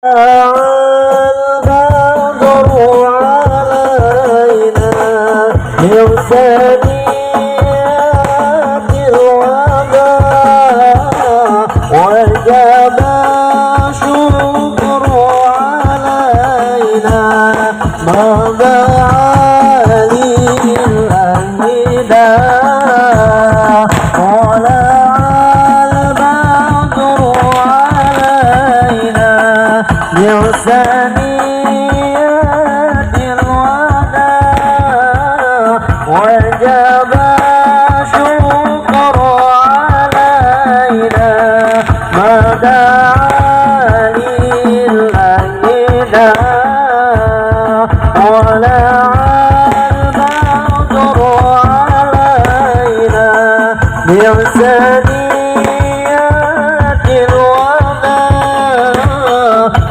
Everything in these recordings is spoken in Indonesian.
البدر علينا من ثنيات الوداع وجب شكر علينا ما دعا للأنداء طلع البدر علينا من ثنيات الوداع وجب شكر علينا ما دعا للأنداء طلع البدر علينا من ثنيات الوداع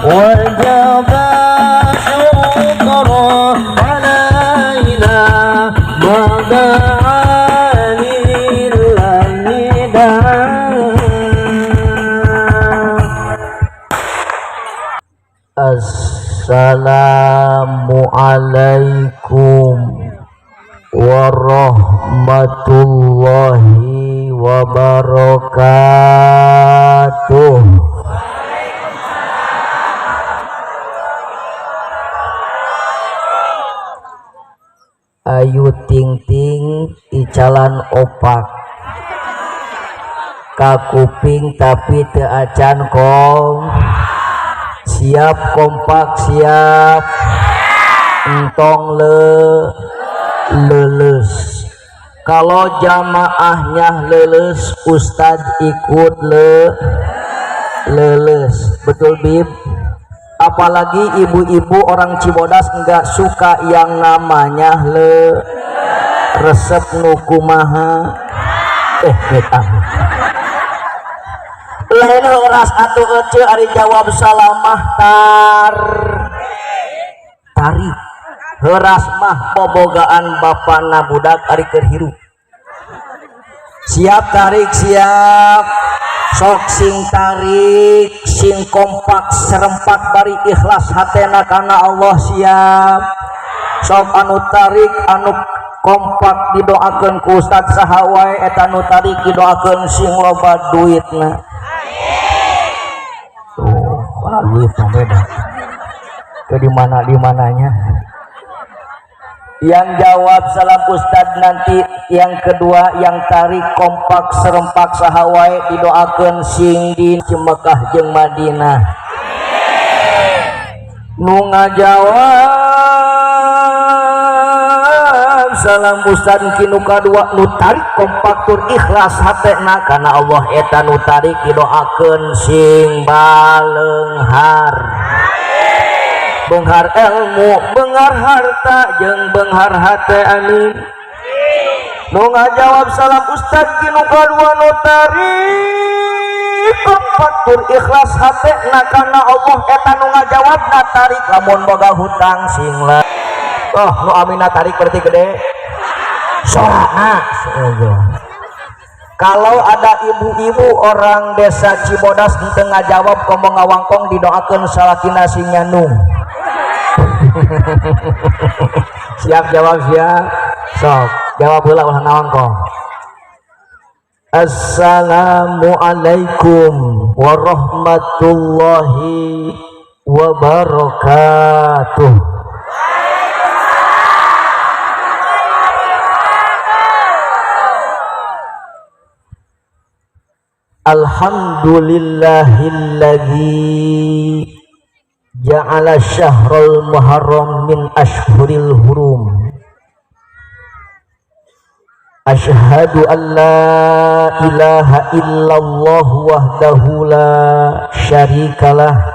وجب شكر علينا ما دعا للأنداء. Assalamualaikum warahmatullahi wabarakatuh. Ayu ting ting icalan opak kakuping tapi teu acan kong. Siap kompak siap entong leles. Kalau jamaahnya leles ustadz ikut leles. Betul bib? Apalagi ibu-ibu orang Cibodas enggak suka yang namanya resep nukumaha kita lain ras atuh ece ari jawab salamah tarik heuras mah bobogaan bapana budak ari keur hirup. Siap tarik siap sok sing tarik sing kompak serempak bari ikhlas hatena kana Allah. Siap sok anu tarik anu kompak didoakeun ku ustad saha wae eta anu tarik didoakeun sing loba duitna. Duit yang beda ke dimana-dimananya. Yang jawab salam ustad nanti yang kedua yang tarik kompak serempak sahawai didoakeun sing di Mekah jeung Madinah. Nu ngajawab salam ustad kinu kadua nu tarik kompak tur ikhlas hatena kana Allah eta nu tarik didoakeun sing baleunghar. Beunghar ilmu, beunghar harta jeung beunghar hate amin. Nu ngajawab salam ustad kinu kadua nu tarik kompak tur ikhlas hatena kana Allah eta nu ngajawabna tarik lamun boga hutang sing la. Oh, nu amina tarik berarti gede. Soalnya kalau ada ibu-ibu orang desa Cibodas di tengah jawab ngomong ngawangkong didoakan salakina sing nyanung. Siap jawab siap. Sok jawab heula ulah ngawangkong. Assalamualaikum warahmatullahi wabarakatuh. Alhamdulillahilladzi ja'ala syahrul muharram min ashhuril hurum. Asyhadu an la ilaha illallah wahdahu la syarikalah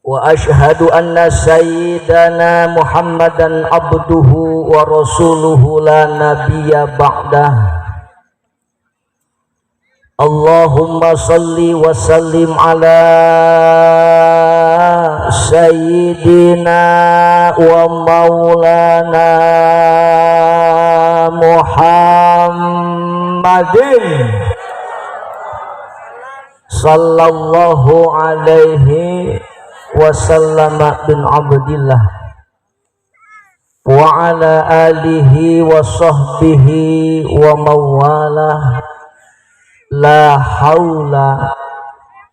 wa asyhadu anna sayyidana Muhammadan abduhu wa rasuluhu la nabiyya ba'dah. Allahumma salli wa sallim ala sayyidina wa maulana Muhammadin sallallahu alaihi wasallam bin Abdillah wa ala alihi wa sahbihi wa mawalah la haula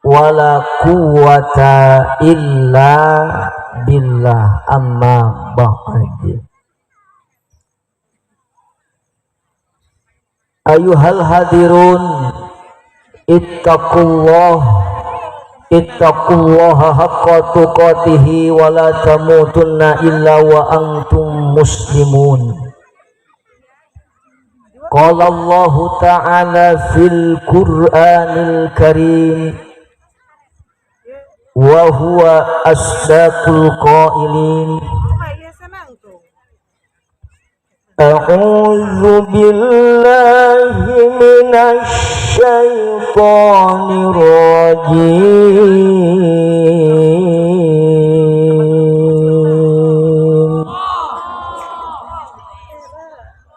wala quwwata illa billah amma ba'd. Ayuhal hadirun ittaqullaha haqqa tuqatih wa la tamutunna illa wa antum muslimun. Qala Allah ta'ala fil Qur'anil Karim wa huwa asdaqul qailin. A'udzu billahi minasy syaitonir rajim.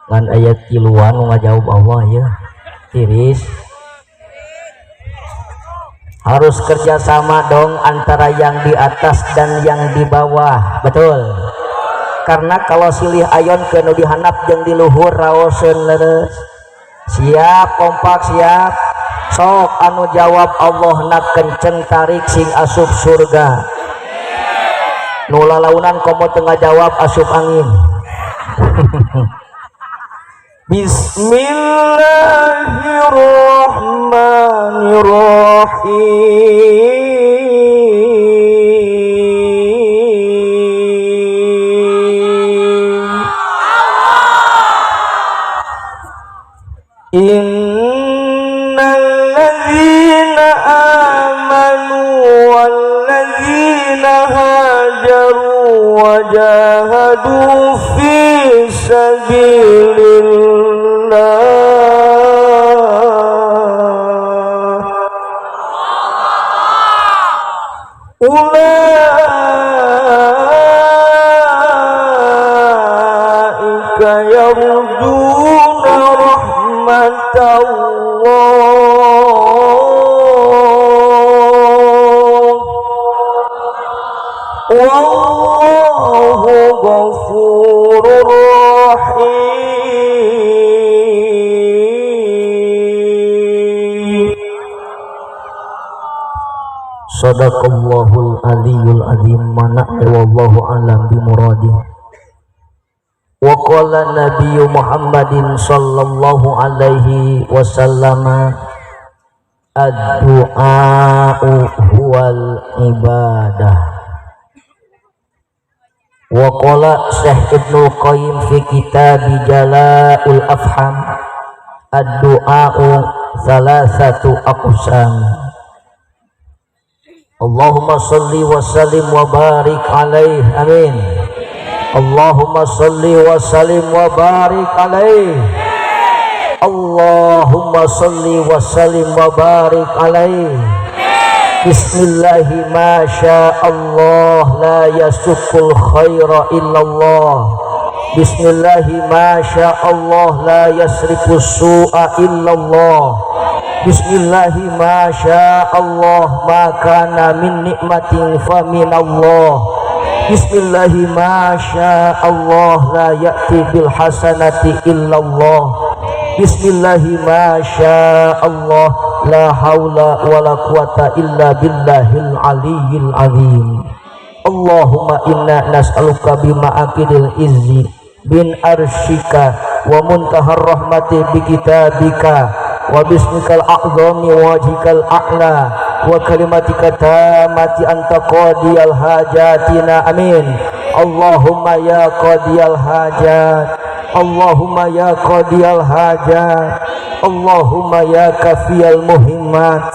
Kan ayat kiluan ngajawab Allah ya. Tiris. Harus kerjasama dong antara yang di atas dan yang di bawah. Betul. Karena kalau silih ayon ke nu dihandap jeung di luhur raoseun leres. Siap kompak siap. Sok anu jawab Allah na kenceng tarik sing asup surga. Nu lalaunan komo tengah jawab asup angin. Bismillahirrahmanirrahim. Innal ladzina amanu wal ladzina hajaru wa jahadu fi sabilillah ulaika yarjuna wallahu ghafurur rahim. Sadaqallahul aliyyul azim. Mana wallahu alam bimuradih. Wa qala nabiyyu Muhammadin sallallahu alaihi wasallam ad-du'a'u huwal ibadah. Wa qala Syekh Ibnu Qayyim fi kitab Jala'ul Afham ad-du'a'u salasatu aqsam. Allahumma salli wa sallim wa barik alaihi. Amin. Allahumma salli wa sallim wa barik alaihi. Allahumma salli wa sallim wa barik alaihi. Bismillahi ma sya Allah la yasukul khaira illallah. Bismillahi ma sya Allah la yasrifu su'a illallah. Bismillahi ma sya Allah ma kana min nikmatin fa min Allah. Bismillahi ma sya Allah la ya'ti bil hasanati illallah. Bismillahi ma sya Allah la haula wala quwata illa billahil aliyyil azim. Allahumma inna nas'aluka bima aqidil izzi bin arsyika wa muntahar rahmati bi kitabika wa bismikal a'zami wa wajhikal a'la wa kalimatika tamati anta qadiyal hajatina. Amin. Allahumma ya qadiyal hajat, Allahumma ya qadiyal hajat, Allahumma ya kafiyal muhimmat,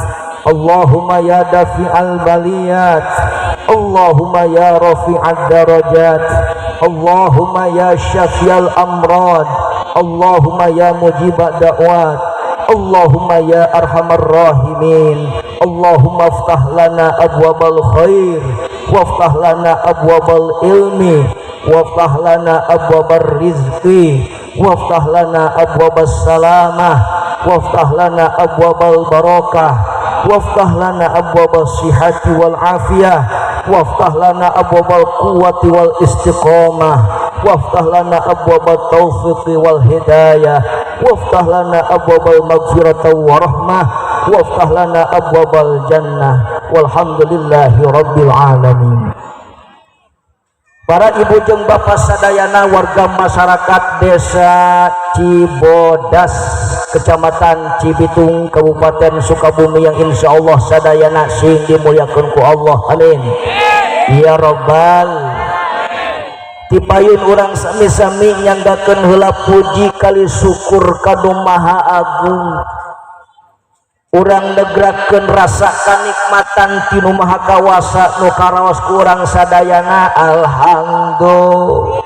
Allahumma ya dafi'al baliyat, Allahumma ya rafi'ad darajat, Allahumma ya syafiyal amrad, Allahumma ya mujibad da'wat, Allahumma ya arhamar rahimin. Allahumma aftah lana abwabal khair, waftah lana abwabal ilmi, waftah lana abwabar rizqi, waftah lana abwabas salamah, waftah lana abwabal barakah, waftah lana abwabas sihhati wal afiyah, waftah lana abwabal quwwati wal istiqamah, waftah lana abwabat taufiqi wal hidayah, waftah lana abwabal maghfirati wa rahmah, waftah lana abwabal jannah, walhamdulillahi rabbil alamin. Para ibu jeung bapak sadayana warga masyarakat desa Cibodas, kecamatan Cibitung, Kabupaten Sukabumi yang insya Allah sadayana sing dimuliakan ku Allah, amin ya robbal. Tipayun orang sami-sami nyandakeun heula puji kali syukur kadu Maha Agung. Urang negrakeun rasa kanikmatan tinu Maha Kawasa nu karaos ku urang sadayana. Alhamdulillah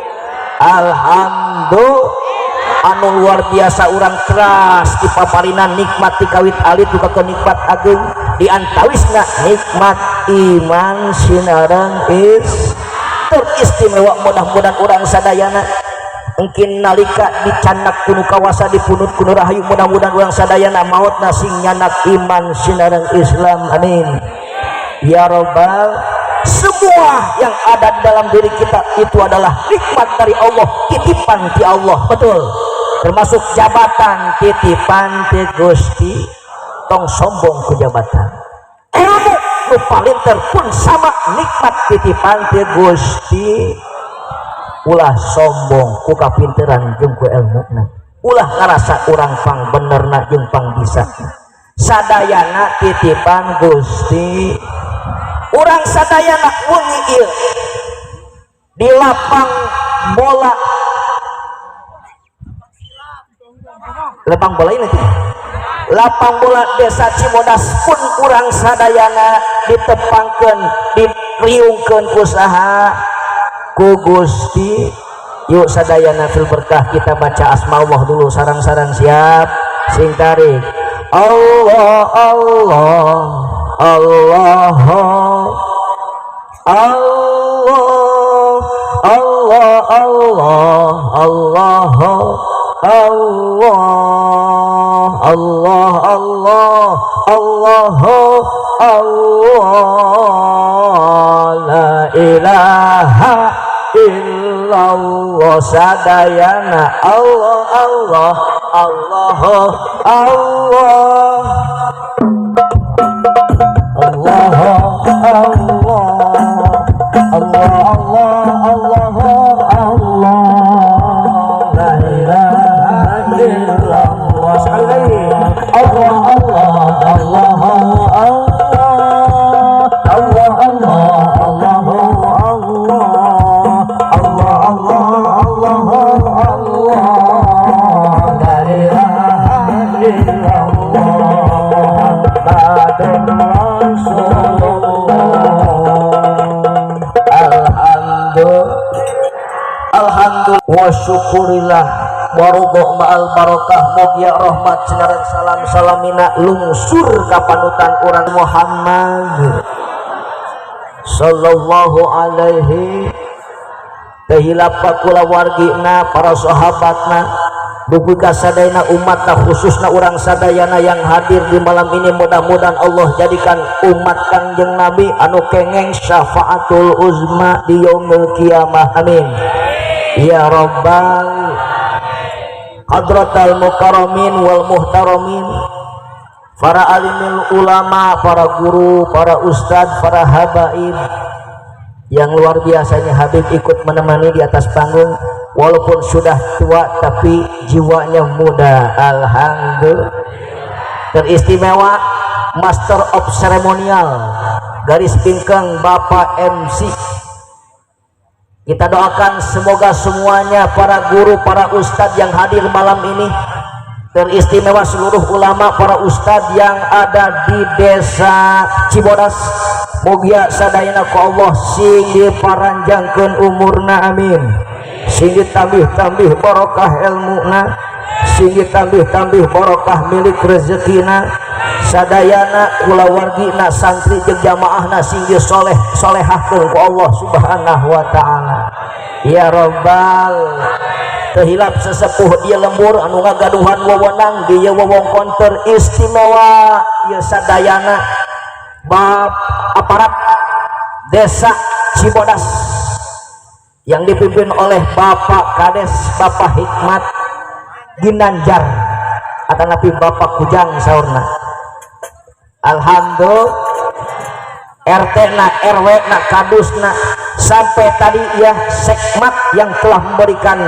anu luar biasa urang teras dipaparinan nikmat ti kawit alit duka ke nikmat agung diantawisna nikmat iman sinareng teristimewa. Mudah-mudahan urang sadayana mungkin nalika dicanak kuno kawasa dipunut kuno rahayu, mudah-mudahan urang sadayana maut nasing nyanak iman sinareng Islam, amin ya robbal. Semua yang ada dalam diri kita itu adalah nikmat dari Allah, titipan di Allah, betul, termasuk jabatan titipan ti Gusti. Tong sombong ku jabatan, ilmu nu palinter pun sama nikmat titipan ti Gusti. Ulah sombong ku kapinteran jeung ku ilmuna, ulah ngarasa urang pang benerna jeung pang bisana. Sadayana titipan Gusti. Urang sadayana wengi ieu di lapang bola, lapang bola ini lapang bola desa Cibodas pun urang sadayana ditepangkeun diriungkeun usaha ku Gusti. Yuk sadayana fil berkah kita baca asma Allah dulu sarang-sarang, siap sing tarik. Allah Allah Allah Allah Allah Allah Allah Allah Allah Allah Allah Allah la ilaha illallah sadayana Allah Allah Allah Allah Allah Allah Allah Allah la ilaha illallah. Sekali lagi Allah Allah Allah Allah Allah Allah Allah Allah Allah la ilaha illallah Muhammadur Rasulullah. Alhamdulillah wa syukurillah waridho ma'al barakah. Mugia rahmat sinareng salam salamina lungsur ka panutan urang Muhammad sallallahu alaihi tahilapa kulawargina para sahabatna dugi kasadayana umatna khususna urang sadayana yang hadir di malam ini. Mudah-mudahan Allah jadikan umat Kangjeng Nabi anu kengeng syafaatul uzma di yaumil kiamah, amin ya rabbal. Hadratal mukarramin wal muhtaramin, para alimil ulama, para guru, para ustadz, para habaib yang luar biasanya Habib ikut menemani di atas panggung walaupun sudah tua tapi jiwanya muda. Alhamdulillah. Teristimewa Master of Ceremonial garis pingkang Bapak MC. Kita doakan semoga semuanya para guru, para ustadz yang hadir malam ini, teristimewa seluruh ulama, para ustadz yang ada di desa Cibodas, mugia sadayana ku Allah sing diparanjangkeun umurna, amin, sing ditambih-tambih barokah ilmuna, sing ditambih-tambih barokah milik rezekina, sadayana kulawargina santri jeung jamaahna sing disoleh solehahkeun ku Allah subhanahu wa ta'ala ya rabbal. Tehilap sesepuh dia lembur anu ngagaduhan wewenang di wewengkon teristimewa ieu sadayana bab aparat desa Cibodas yang dipimpin oleh Bapak Kades Bapak Hikmat Ginanjar atau nabi Bapak Kujang saurna. Alhamdulillah RT na RW na kadus na sampai tadi ya sekmat yang telah memberikan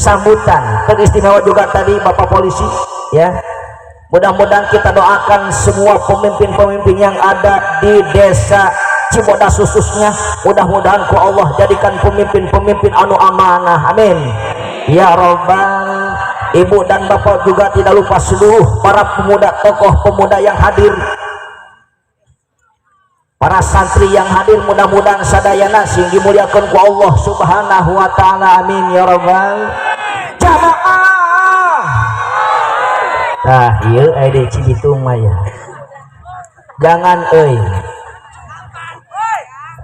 sambutan teristimewa juga tadi Bapak Polisi ya. Mudah-mudahan kita doakan semua pemimpin-pemimpin yang ada di desa Cibodas khususnya, mudah-mudahan ku Allah jadikan pemimpin-pemimpin anu amanah, amin ya robbal. Ibu dan bapak juga tidak lupa seluruh para pemuda, tokoh pemuda yang hadir, para santri yang hadir, mudah-mudahan sadayana sing dimuliakan ku Allah subhanahu wa ta'ala, amin ya robbal. Jamaah nah iya ade Cibitung maya jangan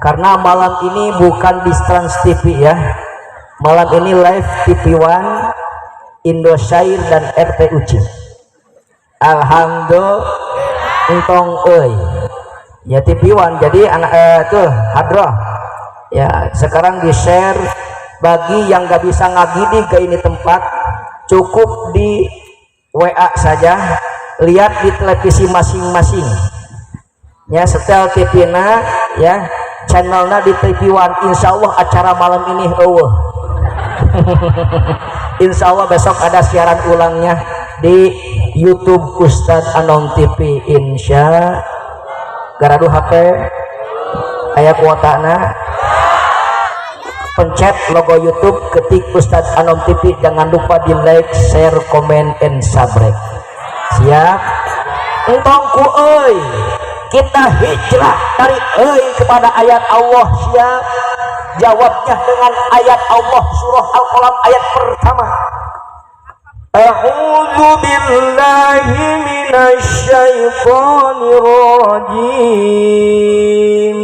karena malam ini bukan di Trans TV ya, malam ini live TV One, Indosyair dan RTUC. Alhamdulillah entong ya TV One, jadi anak tuh hadroh ya sekarang di share bagi yang gak bisa ngagidi ke ini tempat, cukup di WA saja, lihat di televisi masing-masing ya, setel TV-na ya, channelnya di TV One. Insya Allah acara malam ini Insya Allah besok ada siaran ulangnya di YouTube Ustadz Anom TV. Insya garadu HP aya kuotana, pencet logo YouTube, ketik Ustadz Anom TV, jangan lupa di like, share, comment, and subscribe. Siap entongku kita hijrah dari kepada ayat Allah. Siap jawabnya dengan ayat Allah, surah Al-Qalam ayat pertama. A'udzu billahi minasy syaithanir rajim.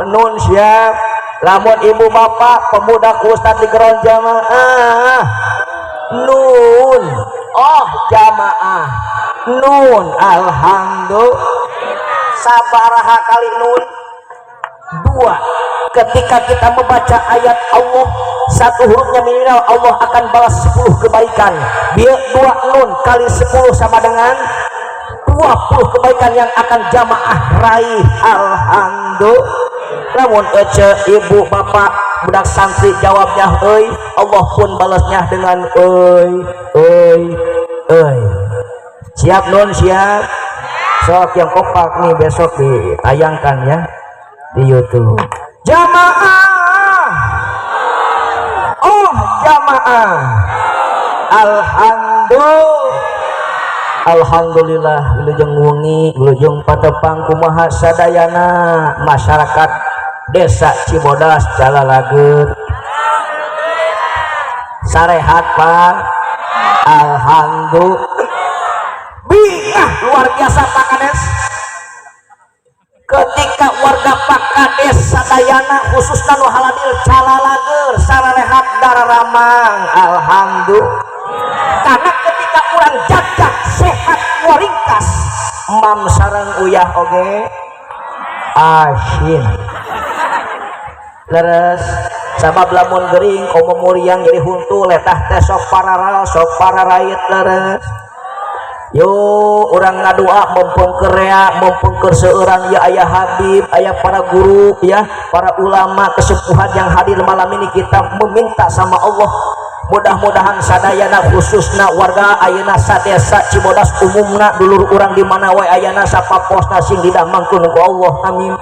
Nun siap lamun ibu bapak pemuda ku Ustaz di geron jamaah nun jamaah nun. Alhamdulillah sabaraha kali nun? Dua. Ketika kita membaca ayat Allah satu hurufnya minimal, Allah akan balas 10 kebaikan. Dia 2 nun kali 10 sama dengan 20 kebaikan yang akan jamaah raih. Alhamdulillah. Namun ibu bapak budak santri jawabnya Allah pun balasnya dengan siap nun siap. Sok yang kompak nih besok ditayangkan ya di YouTube. Jamaah jamaah alhamdulillah wilujeng wengi wilujeng patepang kumaha sadayana masyarakat desa Cibodas Jalalager sarehat Pak. Alhamdulillah luar biasa Pak Kades. Ketika warga Pak Kades sadayana khususnya nu haladil Jalalager sarehat dararamang. Alhamdulillah karena ketika orang jajak sehat waringkas mam sareng uyah oge asin leres sabab lamun gering komo muriang jadi huntu letah teh sok pararal sok pararait leres. Yo orang ngadua mumpung kerea mumpung keseurang ya ayah Habib ayah para guru ya para ulama kesepuhan yang hadir malam ini, kita meminta sama Allah mudah-mudahan sadayana khususna warga ayeuna sadesa Cibodas umumna dulur urang di mana wae ayana sapaposna sing didamangkeun ku Allah, amin.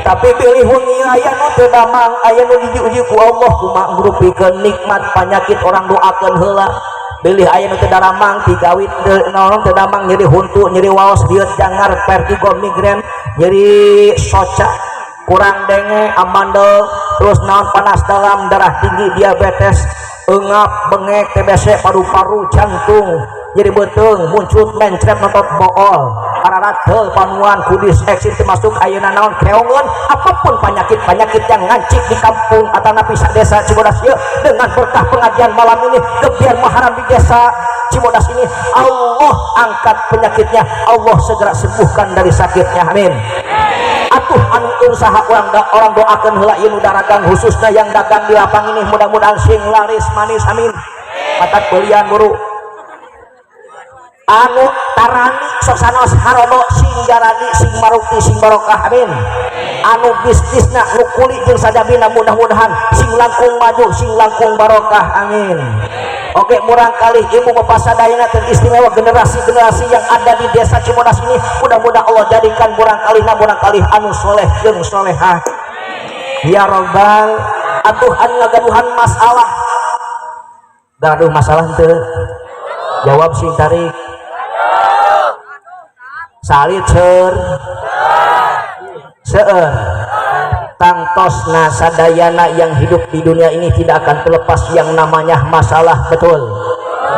Tapi pilih wengi aya nu teu damang aya nu diuji ku Allah kumaha ngrupikeun nikmat penyakit orang doakeun heula. Pilih aya nu teu daramang digawit naon teu damang nyeri huntu nyeri waos dieu jangar vertigo migren nyeri soca kurang denge amandel terus naon panas dalam darah tinggi diabetes engap bengek TBC paru-paru jantung jadi betung muncul mencret notot bool pararat teu panuan kudis eksit termasuk ayeuna naon keongeun apapun penyakit yang ngancik di kampung atau napisa desa Cibodas ieu dengan berkah pengajian malam ini gebiar maharam di desa Cibodas ini Allah angkat penyakitnya, Allah segera sembuhkan dari sakitnya, amin. Atuh anu usaha orang doakeun heula ieu nu dagang khususnya yang dagang di lapang ini mudah-mudahan sing laris manis, amin. Patat belian buru anu tarani sok sanos harono sing jarani sing marukti sing barokah, amin. Anu bisnisna nu kuli jeung sajabina mudah-mudahan sing langkung maju sing langkung barokah, amin. Oke, murang kali ibu bapak sadayana teristimewa generasi-generasi yang ada di desa Cibodas ini mudah-mudahan Allah jadikan murang kali anu soleh jeung solehah ya robbal. Atuh anu ngagaduhan masalah gaduh masalah teu jawab sing tarik salit seueur tangtosna sadayana yang hidup di dunia ini tidak akan terlepas yang namanya masalah, betul.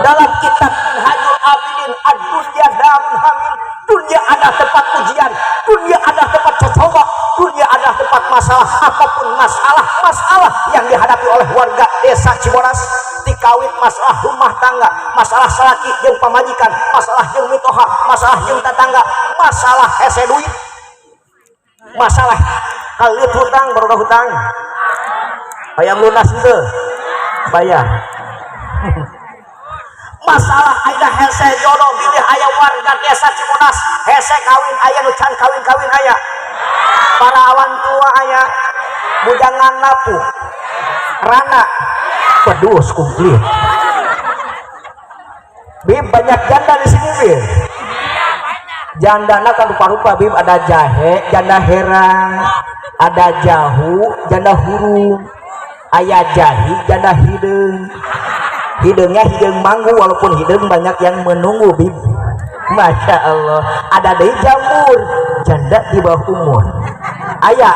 Dalam kitab Minhajul Abidin ad-dunya darun hamil, dunia adalah tempat ujian, dunia adalah tempat coba, dunia adalah tempat masalah. Apapun masalah yang dihadapi oleh warga desa Cibodas, dikawin masalah rumah tangga, masalah salaki jeung pamajikan, masalah jeung mitoha, masalah jeung tetangga, masalah hese duit, masalah kalian hutang baru hutang bayar lunas itu bayar masalah aya hese jodoh bilih aya warga desa Cibodas hese kawin aya nu can kawin aya para awan tua aya bujangan napu rana pedus kumplit bib banyak janda di sini bib jandana kan rupa-rupa bib ada jahe janda herang ada jahu janda hurung ayah jahi janda hidungnya hidung manggu walaupun hidung banyak yang menunggu bib. Masya Allah ada dari jamur janda di bawah umur ayah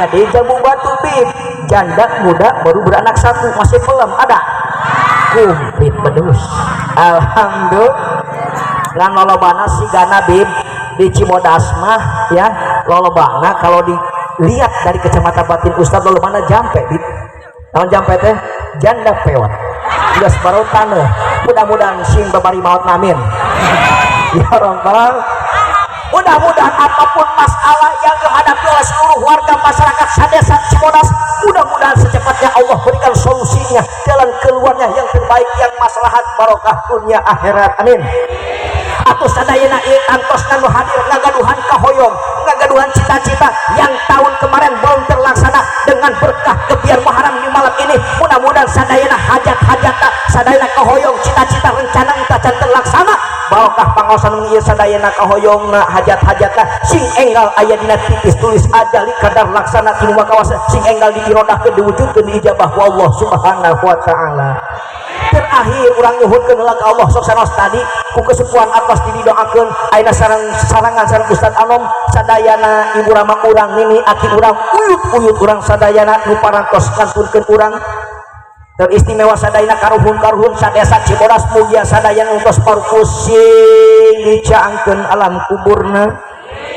dari jamur batu bib janda muda baru beranak satu masih pelem ada kumplit pedus alhamdulillah ngan lolobana si gana bib di Cibodas mah ya lolobana kalau dilihat dari kacamata batin Ustad lolobana jampe bib tahun jampe teh janda pewat udah separuh tanah mudah-mudahan sing babari maut amin ya robbal. Mudah-mudahan apapun masalah yang dihadapi oleh seluruh warga masyarakat sadesa Cibodas mudah-mudahan secepatnya Allah berikan solusinya jalan keluarnya yang terbaik yang maslahat barokah dunia akhirat, amin. Atus sadayana ieu antosna nu hadir ngagaduhan kahoyong ngagaduhan cita-cita yang tahun kemarin belum terlaksana dengan berkah gebiar maharam di malam ini mudah-mudahan sadayana hajat-hajatna sadayana kahoyong cita-cita rencana kita terlaksana barokah pangaosan ieu sadayana kahoyongna hajat-hajatna sing enggal aya dina titis tulis ajali kadar laksana tinu kawasan sing enggal diirodahkeun diwujudkeun diijabah ku Allah subhanahu wa ta'ala. Terakhir urang nyuhunkeun heula ka Allah sok sanos tadi ku kesepuan atas didoakeun ayeuna sarangan sareng Ustaz Anom sadayana ibu rama urang nini aki urang uyut urang sadayana nu parantos kantunkeun urang teristimewa sadayana karuhun sadesa Cibodas mugia sadayana ungtos parpusing dicaangkeun alam kuburna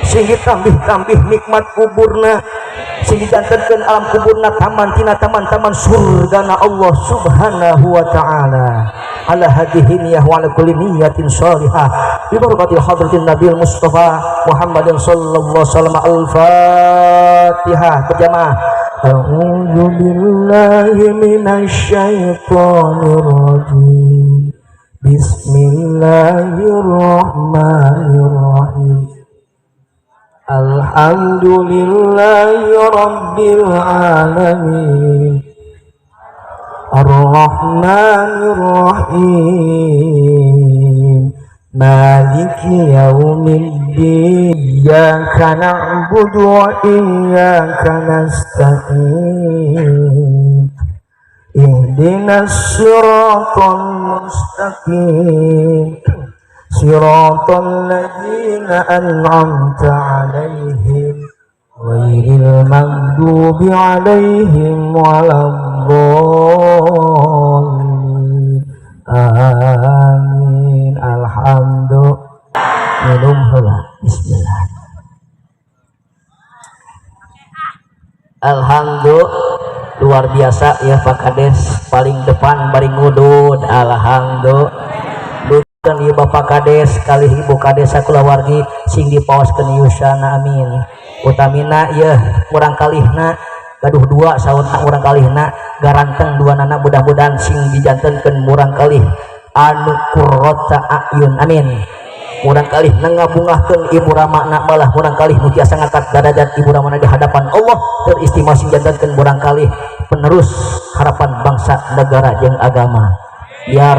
sing ditambih nikmat kuburna sing dijantenkeun alam kuburna taman tina taman-taman surgana Allah subhanahu wa ta'ala ala hadhihi niyah wa ala kulli niyatin shalihah bi barakatil hadratin nabiyil mustafa Muhammadin sallallahu alaihi wasallam. Al-Fatihah berjamaah. A'udzu billahi minasy syaithanir rajim. Bismillahirrahmanirrahim. Alhamdulillahi rabbil alamin. Ar-Rahmanir Rahim. Maliki yaumiddin. Iyyaka na'budu wa iyyaka nasta'in. Ihdinas siratal mustaqim. Siratal ladzina an'amta 'alaihim ghairil maghdubi 'alaihim waladdallin. Amin. Alhamdulillah. biasa ya Pak Kades paling depan bari ngudud alhamdulillah kan ieu Bapak Kades kali Ibu Kades kulawargi sing dipaoskeun yusana amin utamina ieu urang kalihna gaduh dua sautna urang kalihna garanteng dua nana mudah-mudahan sing dijantenkeun murang kalih anu qurrata ayun amin murang kalih ngabungahkeun ibu ramana malah murang kalih nu tiasa ngangkat derajat ibu ramana di hadapan Allah teristimewa sing jantenkeun murang kalih penerus harapan bangsa negara jeung agama ya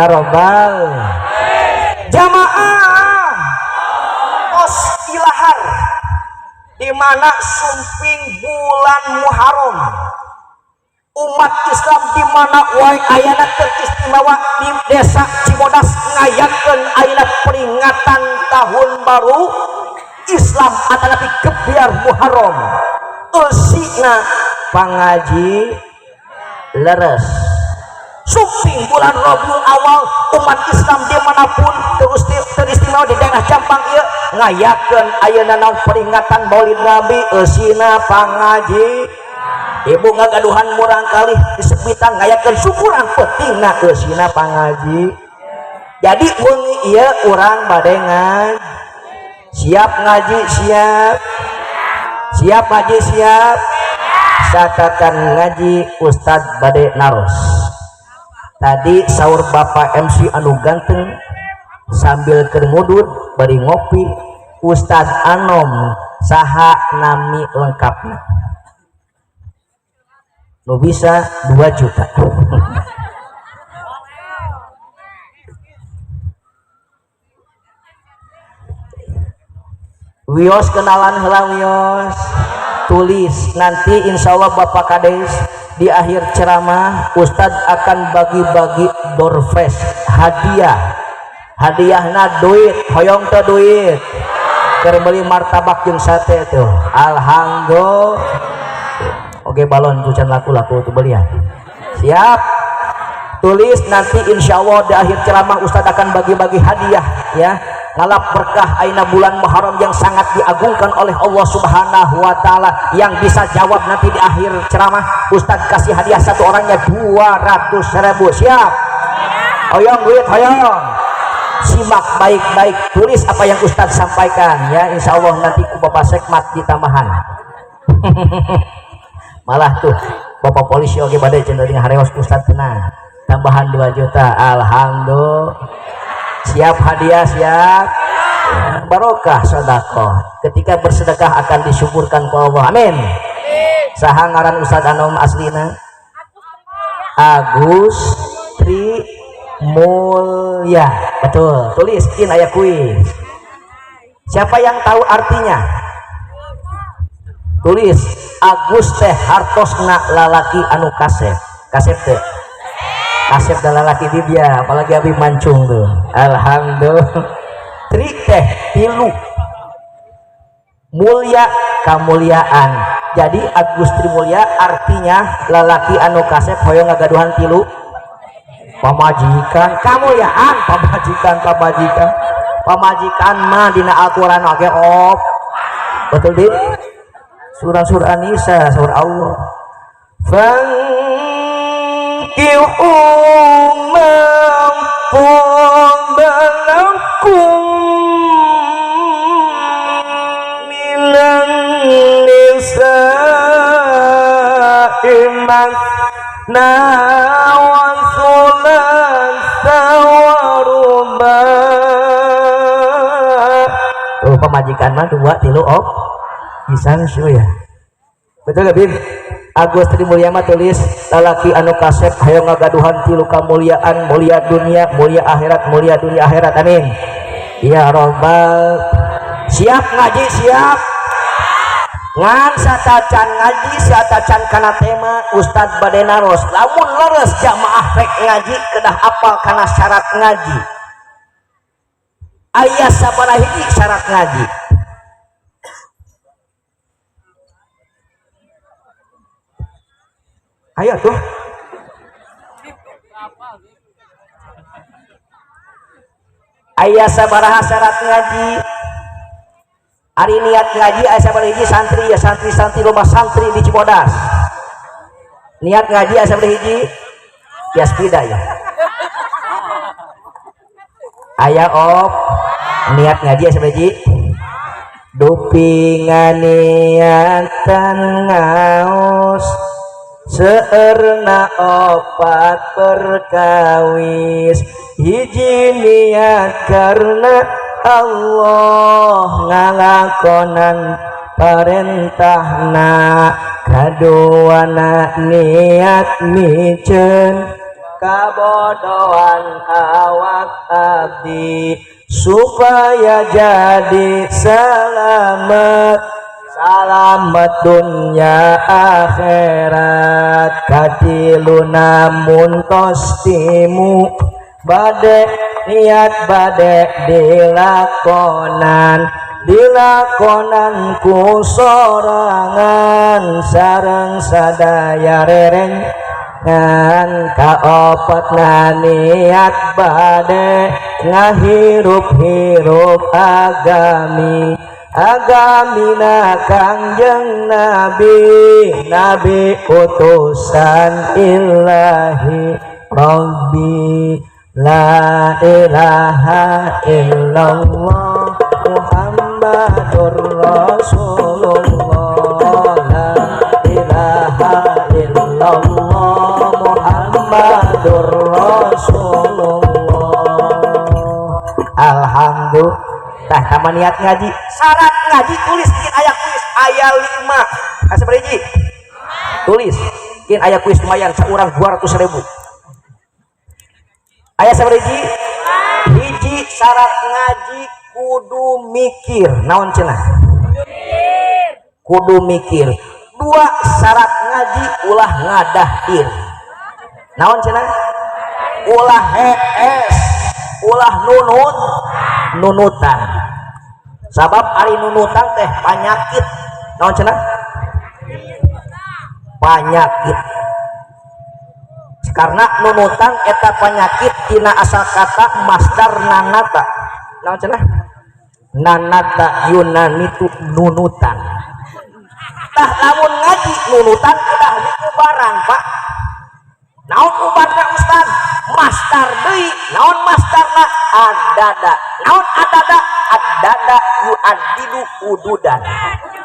robbal jamaah pos ilahar di mana sumping bulan Muharram umat Islam di mana wae ayana teristimewa di desa Cimodas ngayakeun ayat peringatan tahun baru Islam atanapi gebiar Muharram eusina pangaji leres sumping bulan Rabiul Awal umat Islam dimanapun teristimewa di daerah Jampang ieu ngayakeun ayeuna naon peringatan Maulid Nabi eusina pangaji ibu ngagaduhan murang kalih disepitan ngayakeun syukuran pentingna eusina pangaji jadi wengi ieu urang bade ngaji siap ngaji siap ngaji siap satakan ngaji Ustad bade naros tadi sahur Bapak MC anu ganteng sambil kermudut bari ngopi Ustad Anom saha nami lengkapna nu bisa 2 juta wios kenalan heula wios tulis nanti insya Allah Bapak Kades di akhir ceramah Ustadz akan bagi-bagi door fresh hadiahna duit hoyong teh duit keur meuli martabak jeung sate tuh alhamdulillah oke balon kucan laku-laku tuh belian siap tulis nanti insya Allah di akhir ceramah Ustadz akan bagi-bagi hadiah ya ngalap berkah aina bulan Muharram yang sangat diagungkan oleh Allah Subhanahu wa taala yang bisa jawab nanti di akhir ceramah Ustadz kasih hadiah satu orangnya 200.000 siap hoyong duit hoyong simak baik-baik tulis apa yang Ustadz sampaikan ya insya Allah nanti ku Bapak Sekmat ditambahan malah tuh Bapak polisi oke badai cenderung harewas Ustadz tenang tambahan 2 juta alhamdulillah siap hadiah siap barokah sedekah ketika bersedekah akan disyukurkan ke Allah amin saha ngaran Ustaz Anom aslina Agus Tri Mulya betul tulis in aya kuis siapa yang tahu artinya tulis Agus teh hartosna lalaki anu kasep teh kasep dan lalaki di dia apalagi abi mancung tuh alhamdulillah tri teh tilu mulya kamuliaan jadi Agus Tri Mulya artinya lalaki anu kasep hoyong ngagaduhan tilu pamajikan kamuliaan pamajikan mah dina Al-Quran oke op betul di surah An-Nisa surah Allah pemajikan mah 2 3 op pisan ya betul gak Bib Agus Tri Mulya mah tulis lalaki anu kasep hayang ngagaduhan tilu kamuliaan mulia dunia mulia akhirat mulia dunia akhirat amin ya robbal siap ngaji siap ngan satacan ngaji satacan kana tema Ustadz bade naros lamun leres jamaah rek ngaji kedah apal kana syarat ngaji aya sabaraha hiji syarat ngaji ayo tuh aya sabaraha syarat ngaji hari niat ngaji aya sabaraha hiji santri ya santri-santri rumah santri di Cimodas niat ngaji asa bade hiji tias pida ya aya op niat ngaji asa bade hiji dupi nganiatan ngaos seerna opat perkawis hiji niat karena Allah ngalakonan parentahna kaduana niat micen kabodohan awak abdi supaya jadi selamat dunya akhirat katilu namun tostimu bade niat bade dilakonan ku sorangan sareng sadaya rerengan kaopatna niat bade ngahirup-hirup agamina kangjeng nabi utusan ilahi rabbi la ilaha illallah Muhammadur Rasulullah la ilaha illallah Muhammadur Rasulullah. Alhamdulillah. Tah sama niat ngaji syarat ngaji tulis kin aya kuis aya 5 asa beriji tulis kin aya kuis lumayan saurang 200.000 aya saberiji hiji syarat ngaji kudu mikir naon cenah kudu mikir 2 syarat ngaji ulah ngadahir naon cenah ulah hees ulah nunutan sabab ari nunutan teh penyakit naon cenah penyakit karena nunutan eta penyakit tina asal kata masdar nanata naon cenah nanata Yunani tu nunutan tah lamun ngaji nunutan udah dikubaran Pak naon ubarna ustaz masdar deui naon masdarna adada naon adada yuadidu ududan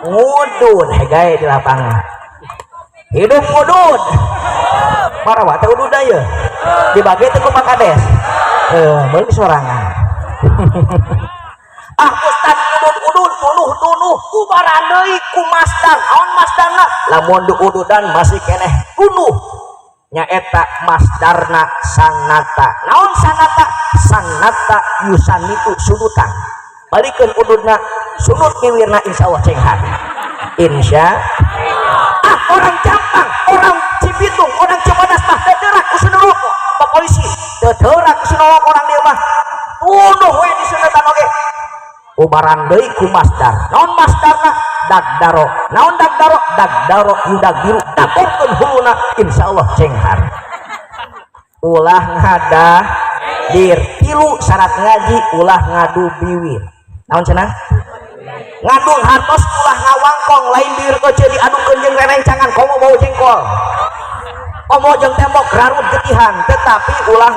ngudud hegae di lapangan hidup udud marawa teh udud aya dibagi teh ku Pak Kades beuli sorangan ustaz udud tunuh ubaran deui ku masdar naon masdarna lamun diududan masih keneh tunuh nyaeta masdarna sanata naon sanata yusanitu sudutan balikeun ududna sudut miwirna insyaallah cenghan orang Jampang orang Cibitung orang Cibodas mah teurak ku sunuruk Pak polisi teurak ku sunuruk orang dieu mah tunuh we disunatan oge ubaran deui ku masdar naon masdarna dagdaro naon dagdaro yudagiru dakorkeun huluna insyaallah cenghan ulah ngadah-dir 3 syarat ngaji ulah ngadu biwir naon cenah ngadung hartos ulah ngawangkong lain dir kece diadukeun jeung rerencangan komo bau jengkol komo jeung tembok garut getihan tetapi ulah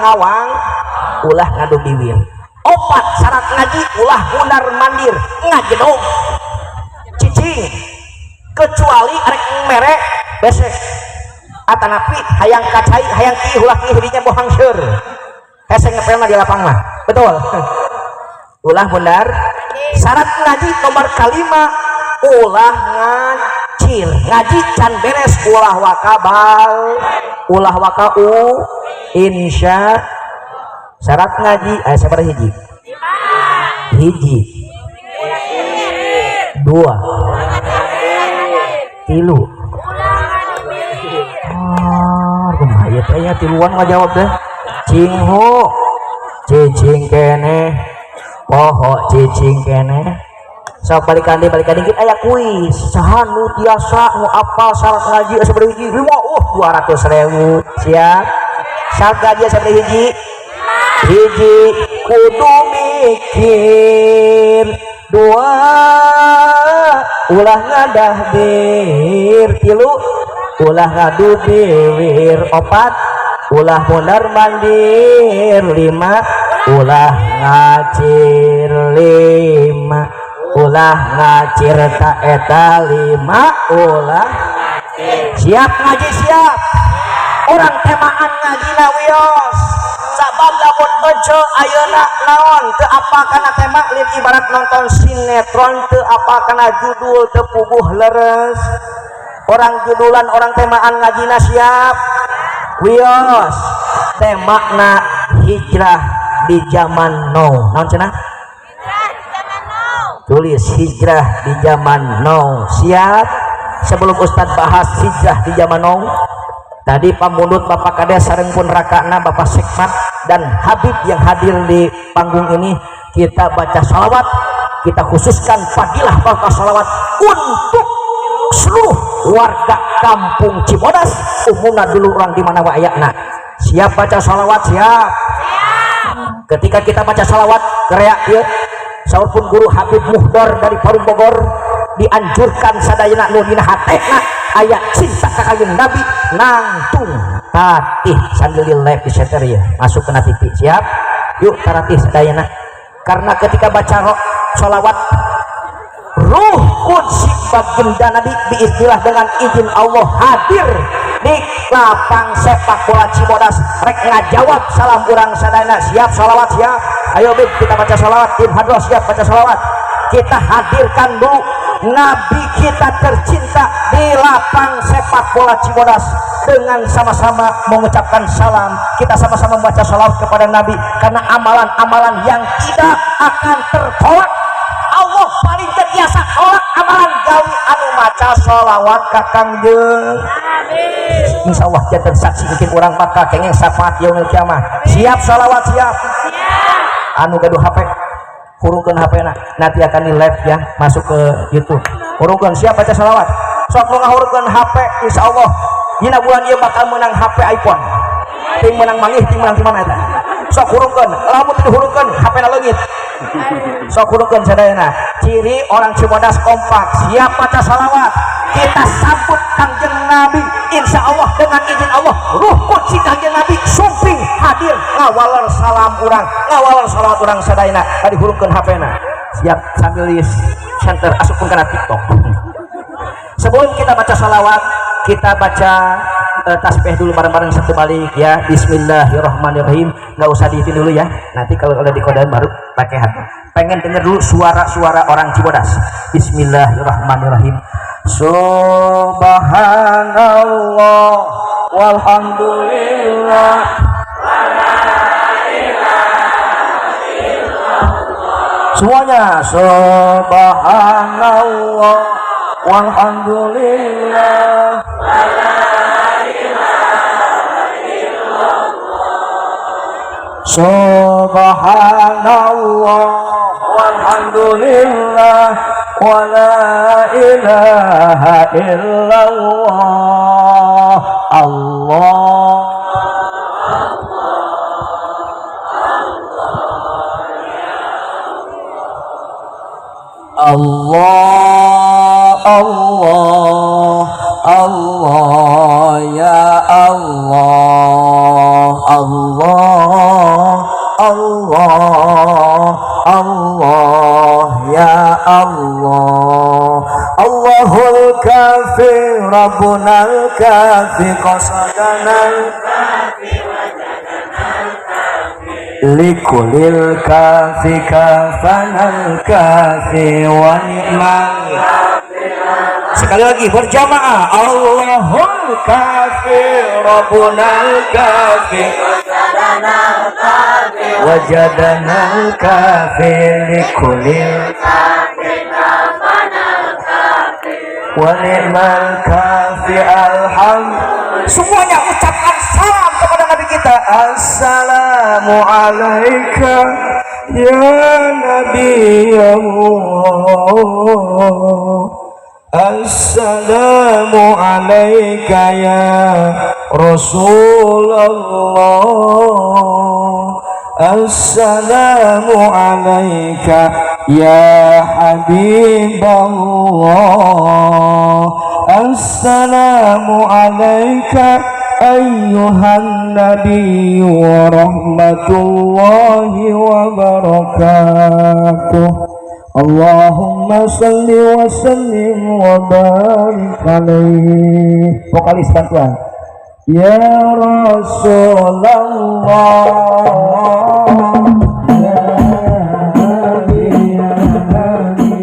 ulah ngadu biwir 4 syarat ngaji ulah mundar mandir ngajedog cicing kecuali arek mere besek atanapi hayang kacai hayang ki ulah ki hidinya bohang seur hese ngepelna di lapang mah betul ulah mundar syarat ngaji nomor 5 ulah ngacil ngaji can beres ulah wakabal ulah wakau insya syarat ngaji sabar hiji 2 3 kumaya teh tiluan ngajawab deh cingho cicing kene poho cicing kene sok balikan dikit aya kuis saha nu tiasa nu apal syarat ngaji sabari hiji 200.000 siap syarat ngaji sabari hiji kudu mikir 2 ulah ngadahdir 3 ulah ngadu biwir 4 ulah mondar mandir 5 ulah ngacir 5 ulah ngacir ta eta 5 ulah siap ngaji siap orang temaan ngajina wios sabab lamun ojo ayeuna naon teu apa kana tema lin ibarat nonton sinetron teu apa kana judul teu puguh leres orang judulan orang temaan ngajina siap wios temakna hijrah di zaman now naon cenah tulis hijrah di zaman now siap sebelum Ustadz bahas hijrah di zaman now tadi pamundut Bapak Kades sareng pun rakana Bapak Sekmat dan Habib yang hadir di panggung ini kita baca sholawat kita khususkan fadilah baca sholawat untuk seluruh warga kampung Cibodas umumna dulu orang di mana wa ayatna siap baca sholawat siap ketika kita baca sholawat gereak ya saur pun guru Habib Muhdor dari Parung Bogor dianjurkan sadayana nu dina hatena ayat cinta ka kanjeng Nabi nangtung tatih sambil di live di center ya masuk ke TV siap yuk taratih sadayana karena ketika baca sholawat ruh kudsi baginda Nabi biistilah dengan izin Allah hadir di lapang sepak bola Cibodas rek ngajawab salam urang sadayana siap sholawat siap ayo Bib kita baca sholawat tim hadroh siap baca sholawat kita hadirkan dulu Nabi kita tercinta di lapang sepak bola Cibodas dengan sama-sama mengucapkan salam kita sama-sama membaca sholawat kepada Nabi karena amalan-amalan yang tidak akan tertolak Allah paling terbiasa tolak amalan gawi anu maca sholawat kakangjeun insya Allah jantan saksi bikin orang bakal kengeng syafaat yaumil kiamah siap sholawat siap anu gaduh HP hurungkan HP nanti akan di live ya masuk ke YouTube hurungkan siap baca sholawat sok lu ngahurungkan HP insya Allah dina bulan ieu bakal menang HP iPhone ting menang manggih ting menang di mana eta sok hurungkan lamun teu hurungkan HP na leungit sok hurungkan sadayana ciri orang Cibodas kompak siap baca sholawat kita sambut kanjeng Nabi insya Allah dengan izin Allah ruh kudsi kanjeng Nabi sumping hadir ngawaler salam urang ngawaler salat urang sadayana tadi hurungkan HP na siap sambil di center asupun kana TikTok sebelum kita baca sholawat kita baca tasbih dulu bareng-bareng satu balik ya bismillahirrahmanirrahim nggak usah diitin dulu ya nanti kalau udah dikodain baru pakai hati pengen denger dulu suara-suara orang Cibodas bismillahirrahmanirrahim subhanallah walhamdulillah semuanya subhanallah walhamdulillah subhanallah walhamdulillah wa la ilaha illallah Allah Allah Allah Allah ya Allah Allah Allah Allah ya Allah Allahul kafi Rabbunal kafi qasadanal likulil kafi kafanal kafi wa ni'mal sekali lagi berjamaah Allahul kafi Rabbunal kafi wajadanal kafi likulil wa ni'mal kafi alhamdulillah semuanya ucapkan salam kepada Nabi kita assalamu alaika ya Nabi Allah assalamu alaika ya Rasulullah assalamu alaika ya Habiballah Assalamu alayka ayyuhan nabiy wa rahmatullahi wa barakatuh. Allahumma salli wa sallim wa barik alaihi. Vokalis bantuan. Ya Rasulullah, ya Nabi, ya Nabi,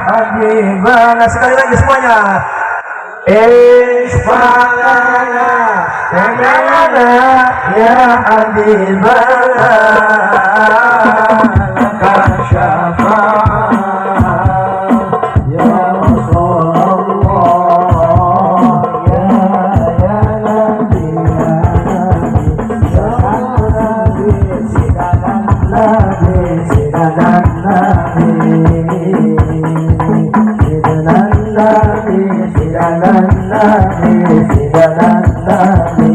Habibana, sekali lagi semuanya. Isfalana, ya Habibana, laka syafa'ah, ya Rasulullah, ya Nabi, ya Nabi, sidanan Nabi, sidanan Nabi.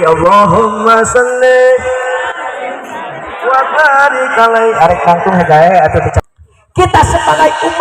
Allahumma salli wa hari kalai arek nangtung hegae atuh kita sebagai umat